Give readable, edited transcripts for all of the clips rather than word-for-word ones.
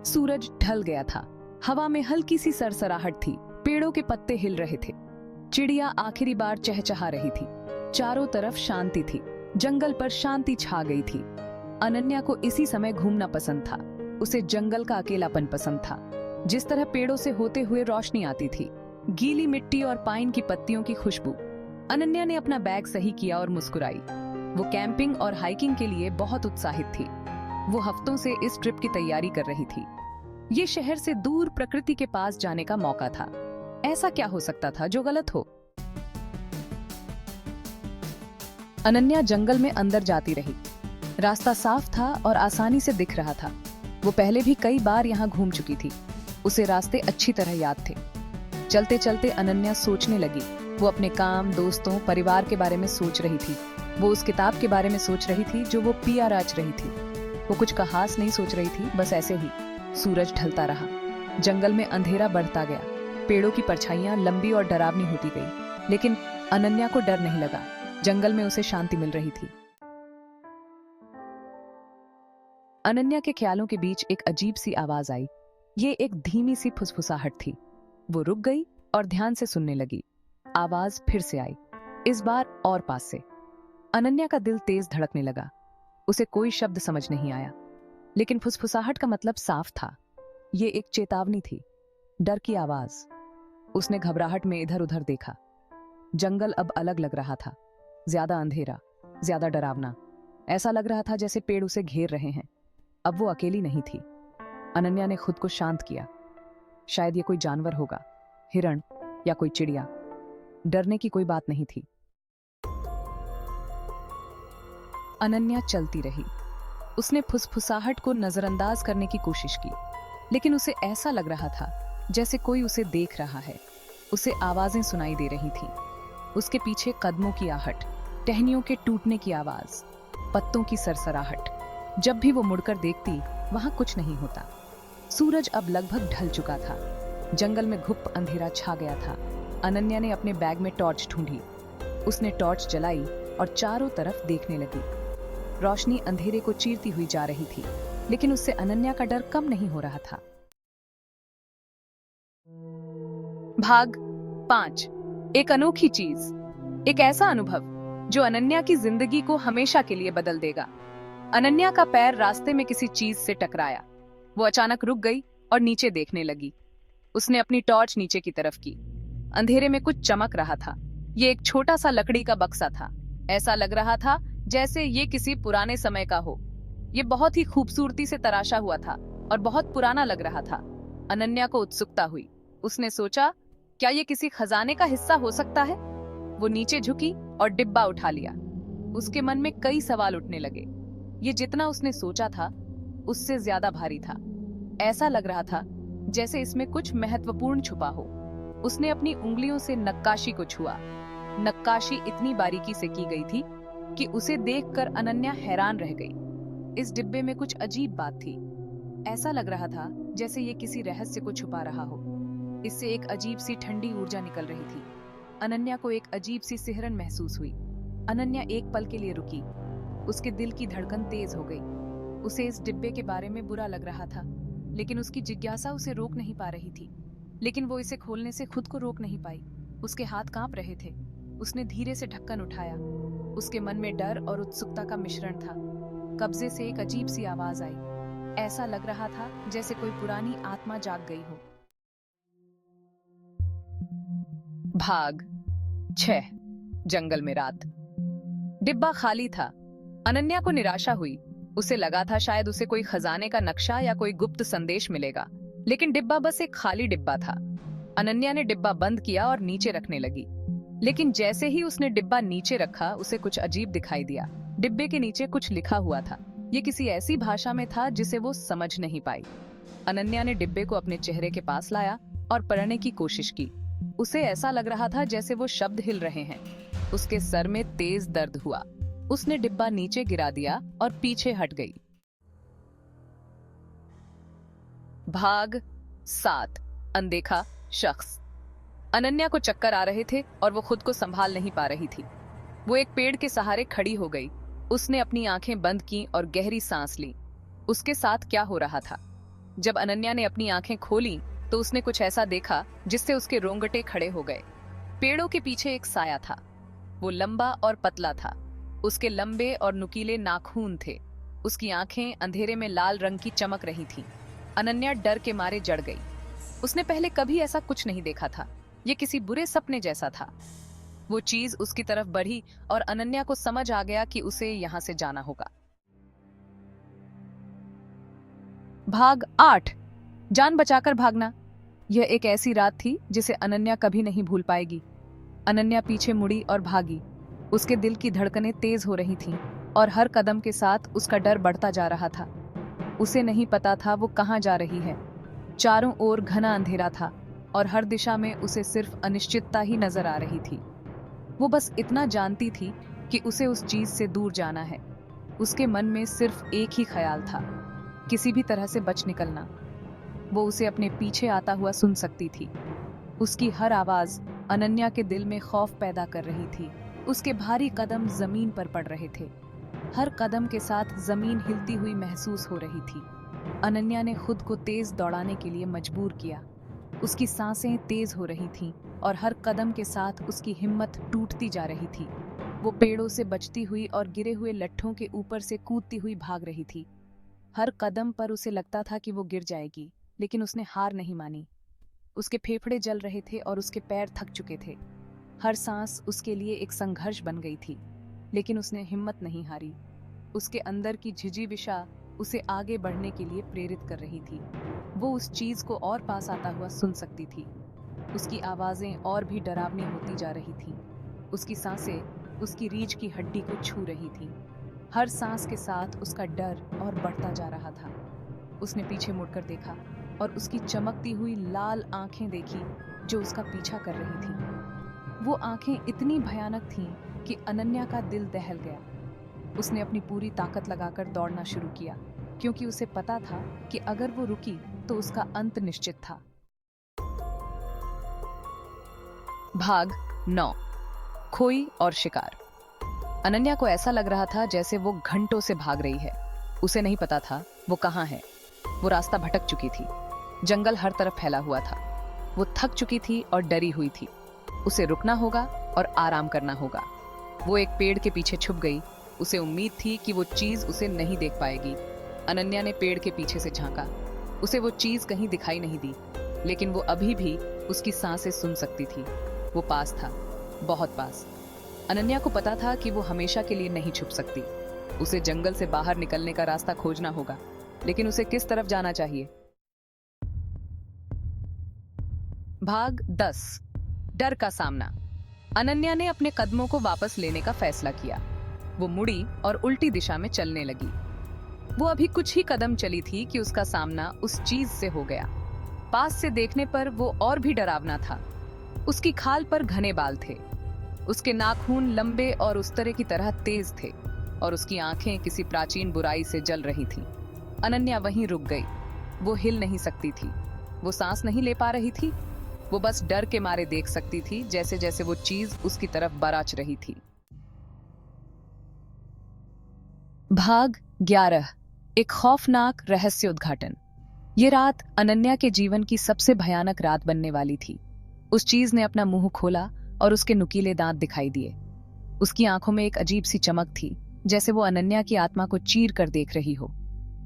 सूरज ढल गया था। हवा में हल्की सी सरसराहट थी। पेड़ों के पत्ते हिल रहे थे। चिड़िया आखिरी बार चहचहा रही थी। चारों तरफ शांति थी। जंगल पर शांति छा गई थी। अनन्या को इसी समय घूमना पसंद था। उसे जंगल का अकेलापन पसंद था। जिस तरह पेड़ों से होते हुए रोशनी आती थी, गीली मिट्टी और पाइन की पत्तियों की खुशबू। अनन्या ने अपना बैग सही किया और मुस्कुराई। वो कैंपिंग और हाइकिंग के लिए बहुत उत्साहित थी। वो हफ्तों से इस ट्रिप की तैयारी कर रही थी। ये शहर से दूर प्रकृति के पास जाने का मौका था। ऐसा क्या हो सकता था जो गलत हो? अनन्या जंगल में अंदर जाती रही। रास्ता साफ था और आसानी से दिख रहा था। वो पहले भी कई बार यहाँ घूम चुकी थी। उसे रास्ते अच्छी तरह याद थे। चलते चलते अनन्या सोचने लगी। वो अपने काम, दोस्तों, परिवार के बारे में सोच रही थी। वो उस किताब के बारे में सोच रही थी जो वो पिया राच रही थी। वो कुछ खास नहीं सोच रही थी, बस ऐसे ही। सूरज ढलता रहा। जंगल में अंधेरा बढ़ता गया। पेड़ों की परछाइयां लंबी और डरावनी होती गई। लेकिन अनन्या को डर नहीं लगा। जंगल में उसे शांति मिल रही थी। अनन्या के ख्यालों के बीच एक अजीब सी आवाज आई। ये एक धीमी सी फुसफुसाहट थी। वो रुक गई और ध्यान से सुनने लगी। आवाज फिर से आई, इस बार और पास से। अनन्या का दिल तेज धड़कने लगा। उसे कोई शब्द समझ नहीं आया, लेकिन फुसफुसाहट का मतलब साफ था। ये एक चेतावनी थी, डर की आवाज। उसने घबराहट में इधर उधर देखा। जंगल अब अलग लग रहा था। ज्यादा अंधेरा, ज्यादा डरावना। ऐसा लग रहा था जैसे पेड़ उसे घेर रहे हैं। अब वो अकेली नहीं थी। अनन्या ने खुद को शांत किया। शायद ये कोई जानवर होगा, हिरण या कोई चिड़िया। डरने की कोई बात नहीं थी। अनन्या चलती रही। उसने फुसफुसाहट को नजरअंदाज करने की कोशिश की, लेकिन उसे ऐसा लग रहा था जैसे कोई उसे देख रहा है। उसे आवाजें सुनाई दे रही थीं। उसके पीछे कदमों की आहट, टहनियों के टूटने की आवाज, पत्तों की सरसराहट। जब भी वो मुड़कर देखती, वहां कुछ नहीं होता। सूरज अब लगभग ढल चुका था। जंगल में घुप अंधेरा छा गया था। अनन्या ने अपने बैग में टॉर्च ढूंढी। उसने टॉर्च जलाई और चारों तरफ देखने लगी। रोशनी अंधेरे को चीरती हुई जा रही थी, लेकिन उससे अनन्या का डर कम नहीं हो रहा था। भाग 5। एक अनोखी चीज। एक ऐसा अनुभव जो अनन्या की जिंदगी को हमेशा के लिए बदल देगा। अनन्या का पैर रास्ते में किसी चीज से टकराया। वो अचानक रुक गई और नीचे देखने लगी। उसने अपनी टॉर्च नीचे की तरफ की। अंधेरे में कुछ चमक रहा था। ये एक छोटा सा लकड़ी का बक्सा था। ऐसा लग रहा था जैसे ये किसी पुराने समय का हो। ये बहुत ही खूबसूरती से तराशा हुआ था और बहुत पुराना लग रहा था। अनन्या को उत्सुकता हुई। उसने सोचा, क्या ये किसी खजाने का हिस्सा हो सकता है? वो नीचे झुकी और डिब्बा उठा लिया। उसके मन में कई सवाल उठने लगे। ये जितना उसने सोचा था, उससे ज्यादा भारी था। ऐसा लग रहा था जैसे इसमें कुछ महत्वपूर्ण छुपा हो। उसने अपनी उंगलियों से नक्काशी को छुआ। नक्काशी इतनी बारीकी से की गई थी कि उसे देखकर अनन्या हैरान रह गई। इस डिब्बे में कुछ अजीब बात थी। ऐसा लग रहा था जैसे ये किसी रहस्य को छुपा रहा हो। इससे एक अजीब सी ठंडी ऊर्जा निकल रही थी। अनन्या को एक अजीब सी सिहरन महसूस हुई। अनन्या एक पल के लिए रुकी। उसके दिल की धड़कन तेज हो गई। उसे इस डिब्बे के बारे में बुरा लग रहा था, लेकिन उसकी जिज्ञासा उसे रोक नहीं पा रही थी। लेकिन वो इसे खोलने से खुद को रोक नहीं पाई। उसके हाथ कांप रहे थे। उसने धीरे से ढक्कन उठाया। उसके मन में डर और उत्सुकता का मिश्रण था। कब्जे से एक अजीब सी आवाज आई। ऐसा लग रहा था जैसे कोई पुरानी आत्मा जाग गई हो। भाग 6। जंगल में रात। डिब्बा खाली था। अनन्या को निराशा हुई। उसे लगा था शायद उसे कोई खजाने का नक्शा या कोई गुप्त संदेश मिलेगा, लेकिन डिब्बा बस एक खाली डिब्बा था। अनन्या ने डिब्बा बंद किया और नीचे रखने लगी। लेकिन जैसे ही उसने डिब्बा नीचे रखा, उसे कुछ अजीब दिखाई दिया। डिब्बे के नीचे कुछ लिखा हुआ था। ये किसी ऐसी भाषा में था जिसे वो समझ नहीं पाई। अनन्या ने डिब्बे को अपने चेहरे के पास लाया और पढ़ने की कोशिश की। उसे ऐसा लग रहा था जैसे वो शब्द हिल रहे हैं। उसके सर में तेज दर्द हुआ। उसने डिब्बा नीचे गिरा दिया और पीछे हट गई। भाग 7। अनदेखा शख्स। अनन्या को चक्कर आ रहे थे और वो खुद को संभाल नहीं पा रही थी। वो एक पेड़ के सहारे खड़ी हो गई। उसने अपनी आंखें बंद की और गहरी सांस ली। उसके साथ क्या हो रहा था? जब अनन्या ने अपनी आंखें खोली तो उसने कुछ ऐसा देखा जिससे उसके रोंगटे खड़े हो गए। पेड़ों के पीछे एक साया था। वो लंबा और पतला था। उसके लंबे और नुकीले नाखून थे। उसकी आंखें अंधेरे में लाल रंग की चमक रही थीं। अनन्या डर के मारे जड़ गई। उसने पहले कभी ऐसा कुछ नहीं देखा था। ये किसी बुरे सपने जैसा था। वो चीज उसकी तरफ बढ़ी और अनन्या को समझ आ गया कि उसे यहां से जाना होगा। भाग 8। जान बचाकर भागना। यह एक ऐसी रात थी जिसे अनन्या कभी नहीं भूल पाएगी। अनन्या पीछे मुड़ी और भागी। उसके दिल की धड़कनें तेज हो रही थीं और हर कदम के साथ उसका डर बढ़ता जा रहा था। उसे नहीं पता था वो कहां जा रही है। चारों ओर घना अंधेरा था और हर दिशा में उसे सिर्फ अनिश्चितता ही नजर आ रही थी। वो बस इतना जानती थी कि उसे उस चीज से दूर जाना है। उसके मन में सिर्फ एक ही ख्याल था, किसी भी तरह से बच निकलना। वो उसे अपने पीछे आता हुआ सुन सकती थी। उसकी हर आवाज अनन्या के दिल में खौफ पैदा कर रही थी। उसके भारी कदम जमीन पर पड़ रहे थे। हर कदम के साथ जमीन हिलती हुई महसूस हो रही थी। अनन्या ने खुद को तेज दौड़ाने के लिए मजबूर किया। उसकी सांसें तेज हो रही थीं और हर कदम के साथ उसकी हिम्मत टूटती जा रही थी। वो पेड़ों से बचती हुई और गिरे हुए लट्ठों के ऊपर से कूदती हुई भाग रही थी। हर कदम पर उसे लगता था कि वो गिर जाएगी, लेकिन उसने हार नहीं मानी। उसके फेफड़े जल रहे थे और उसके पैर थक चुके थे। हर सांस उसके लिए एक संघर्ष बन गई थी, लेकिन उसने हिम्मत नहीं हारी। उसके अंदर की झिझिविषा उसे आगे बढ़ने के लिए प्रेरित कर रही थी। वो उस चीज को और पास आता हुआ सुन सकती थी। उसकी आवाजें और भी डरावनी होती जा रही थीं। उसकी सांसें उसकी रीढ़ की हड्डी को छू रही थीं। हर सांस के साथ उसका डर और बढ़ता जा रहा था। उसने पीछे मुड़कर देखा और उसकी चमकती हुई लाल आंखें देखी जो उसका पीछा कर रही थीं। वो आंखें इतनी भयानक थीं कि अनन्या का दिल दहल गया। उसने अपनी पूरी ताकत लगाकर दौड़ना शुरू किया, क्योंकि उसे पता था कि अगर वो रुकी तो उसका अंत निश्चित था। भाग 9। खोई और शिकार। अनन्या को ऐसा लग रहा था जैसे वो घंटों से भाग रही है। उसे नहीं पता था वो कहां है। वो रास्ता भटक चुकी थी। जंगल हर तरफ फैला हुआ था। वो थक चुकी थी और डरी हुई थी। उसे रुकना होगा और आराम करना होगा। वो एक पेड़ के पीछे छुप गई। उसे उम्मीद थी कि वो चीज उसे नहीं देख पाएगी। अनन्या ने पेड़ के पीछे से झांका। उसे वो चीज कहीं दिखाई नहीं दी, लेकिन वो अभी भी उसकी सांसें सुन सकती थी। वो पास था, बहुत पास। अनन्या को पता था कि वो हमेशा के लिए नहीं छुप सकती। उसे जंगल से बाहर निकलने का रास्ता खोजना होगा, लेकिन उसे किस तरफ जाना चाहिए। भाग 10। डर का सामना। अनन्या ने अपने कदमों को वापस लेने का फैसला किया। वो मुड़ी और उल्टी दिशा में चलने लगी। वो अभी कुछ ही कदम चली थी कि उसका सामना उस चीज से हो गया। पास से देखने पर वो और भी डरावना था। उसकी खाल पर घने बाल थे। उसके नाखून लंबे और उस तरह की तरह तेज थे और उसकी आंखें किसी प्राचीन बुराई से जल रही थीं। अनन्या वहीं रुक गई। वो हिल नहीं सकती थी। वो सांस नहीं ले पा रही थी। वो बस डर के मारे देख सकती थी जैसे जैसे वो चीज उसकी तरफ बराच रही थी। भाग 11। एक खौफनाक रहस्य उद्घाटन। ये रात अनन्या के जीवन की सबसे भयानक रात बनने वाली थी। उस चीज ने अपना मुंह खोला और उसके नुकीले दांत दिखाई दिए। उसकी आंखों में एक अजीब सी चमक थी, जैसे वो अनन्या की आत्मा को चीर कर देख रही हो।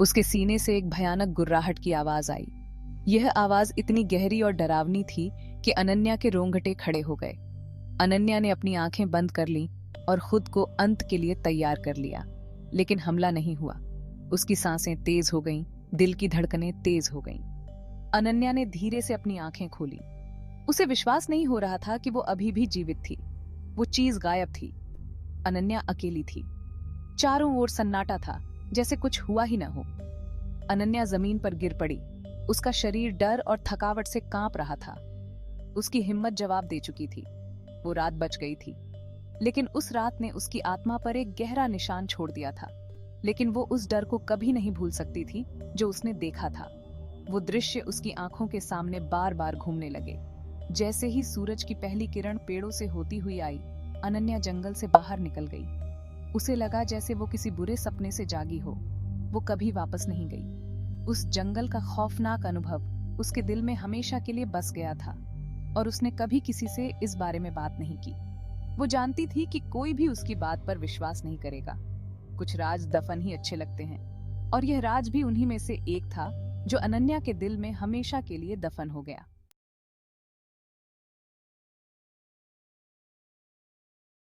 उसके सीने से एक भयानक गुर्राहट की आवाज आई। यह आवाज इतनी गहरी और डरावनी थी कि अनन्या के रोंगटे खड़े हो गए। अनन्या ने अपनी आंखें बंद कर लीं और खुद को अंत के लिए तैयार कर लिया, लेकिन हमला नहीं हुआ। उसकी सांसें तेज हो गईं, दिल की धड़कनें तेज हो गईं। अनन्या ने धीरे से अपनी आंखें खोली। उसे विश्वास नहीं हो रहा था कि वो अभी भी जीवित थी। वो चीज गायब थी। अनन्या अकेली थी। चारों ओर सन्नाटा था, जैसे कुछ हुआ ही न हो। अनन्या जमीन पर गिर पड़ी। उसका शरीर डर और थकावट से कांप रहा था। उसकी हिम्मत जवाब दे चुकी थी। वो रात बच गई थी, लेकिन उस रात ने उसकी आत्मा पर एक गहरा निशान छोड़ दिया था। लेकिन वो उस डर को कभी नहीं भूल सकती थी जो उसने देखा था। वो दृश्य उसकी आंखों के सामने बार बार घूमने लगे। जैसे ही सूरज की पहली किरण पेड़ों से होती हुई आई, अनन्या जंगल से बाहर निकल गई। उसे लगा जैसे वो किसी बुरे सपने से जागी हो। वो कभी वापस नहीं गई। उस जंगल का खौफनाक अनुभव उसके दिल में हमेशा के लिए बस गया था और उसने कभी किसी से इस बारे में बात नहीं की। वो जानती थी कि कोई भी उसकी बात पर विश्वास नहीं करेगा। कुछ राज दफन ही अच्छे लगते हैं और यह राज भी उन्हीं में से एक था जो अनन्या के दिल में हमेशा के लिए दफन हो गया।